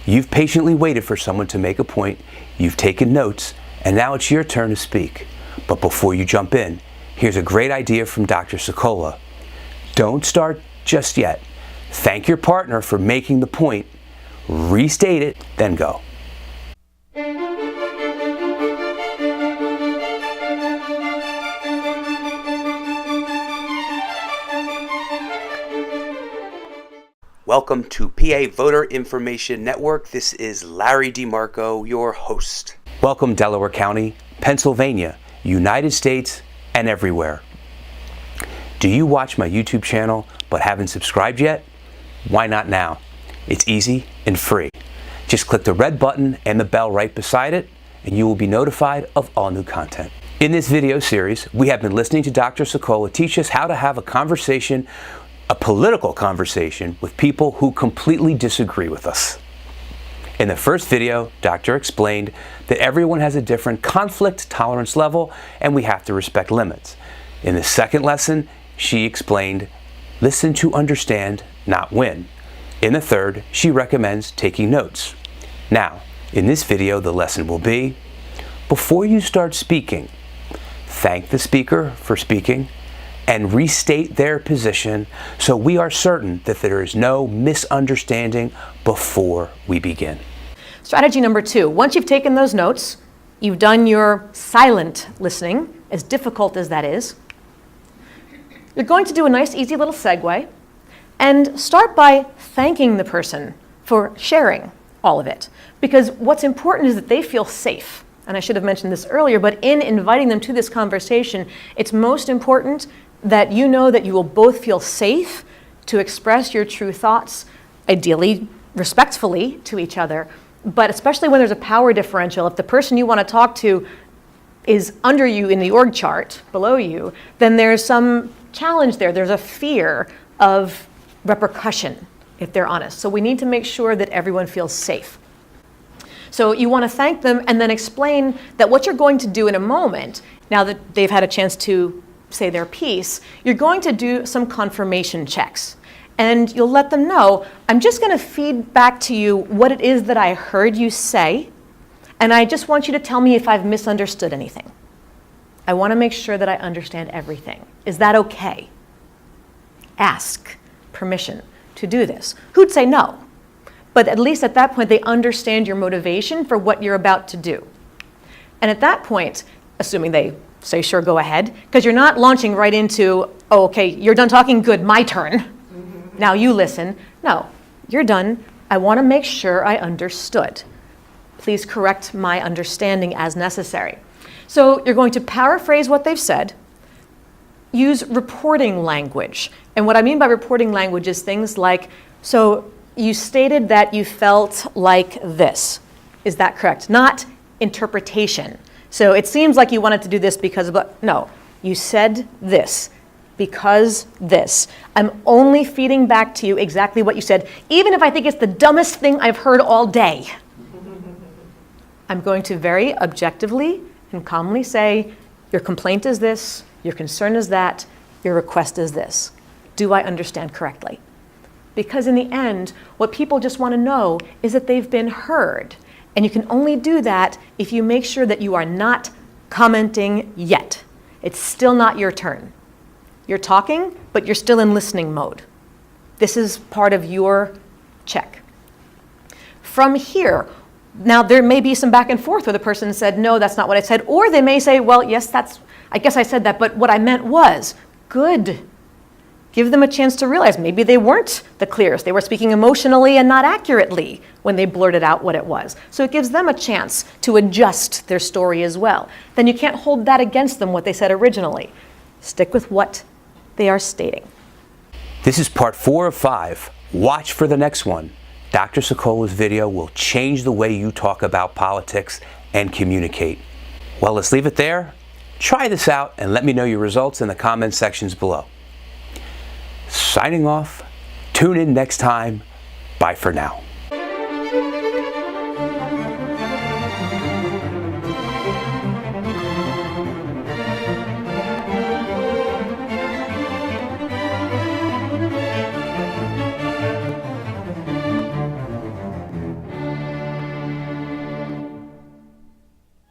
You've patiently waited for someone to make a point, you've taken notes, and now it's your turn to speak. But before you jump in, here's a great idea from Dr. Sicola. Don't start just yet. Thank your partner for making the point, restate it, then go. Welcome to PA Voter Information Network. This is Larry DeMarco, your host. Welcome Delaware County, Pennsylvania, United States, and everywhere. Do you watch my YouTube channel but haven't subscribed yet? Why not now? It's easy and free. Just click the red button and the bell right beside it, and you will be notified of all new content. In this video series, we have been listening to Dr. Sicola teach us how to have a conversation, a political conversation, with people who completely disagree with us. In the first video, Doctor explained that everyone has a different conflict tolerance level and we have to respect limits. In the second lesson, she explained, listen to understand, not win. In the third, she recommends taking notes. Now, in this video, the lesson will be, before you start speaking, thank the speaker for speaking and restate their position so we are certain that there is no misunderstanding before we begin. Strategy number 2, once you've taken those notes, you've done your silent listening, as difficult as that is, you're going to do a nice easy little segue and start by thanking the person for sharing all of it. Because what's important is that they feel safe. And I should have mentioned this earlier, but in inviting them to this conversation, it's most important that you know that you will both feel safe to express your true thoughts, ideally respectfully to each other, but especially when there's a power differential. If the person you want to talk to is under you in the org chart, below you, then there's some challenge there. There's a fear of repercussion, if they're honest. So we need to make sure that everyone feels safe. So you want to thank them and then explain that what you're going to do in a moment, now that they've had a chance to say their piece, you're going to do some confirmation checks. And you'll let them know, I'm just going to feed back to you what it is that I heard you say, and I just want you to tell me if I've misunderstood anything. I want to make sure that I understand everything. Is that okay? Ask permission to do this. Who'd say no? But at least at that point, they understand your motivation for what you're about to do. And at that point, assuming they say, sure, go ahead, because you're not launching right into, oh, okay, you're done talking, good, my turn. Now you listen. No, you're done. I want to make sure I understood. Please correct my understanding as necessary. So you're going to paraphrase what they've said, use reporting language. And what I mean by reporting language is things like, so you stated that you felt like this. Is that correct? Not interpretation. So it seems like you wanted to do this because of, no, you said this because this. I'm only feeding back to you exactly what you said, even if I think it's the dumbest thing I've heard all day. I'm going to very objectively and calmly say, your complaint is this, your concern is that, your request is this. Do I understand correctly? Because in the end, what people just want to know is that they've been heard. And you can only do that if you make sure that you are not commenting yet. It's still not your turn. You're talking, but you're still in listening mode. This is part of your check. From here, now there may be some back and forth where the person said, no, that's not what I said. Or they may say, well, yes, I guess I said that, but what I meant was, good. Give them a chance to realize maybe they weren't the clearest. They were speaking emotionally and not accurately when they blurted out what it was. So it gives them a chance to adjust their story as well. Then you can't hold that against them, what they said originally. Stick with what they are stating. This is part 4 of 5. Watch for the next one. Dr. Sicola's video will change the way you talk about politics and communicate. Well, let's leave it there. Try this out and let me know your results in the comment sections below. Signing off. Tune in next time. Bye for now.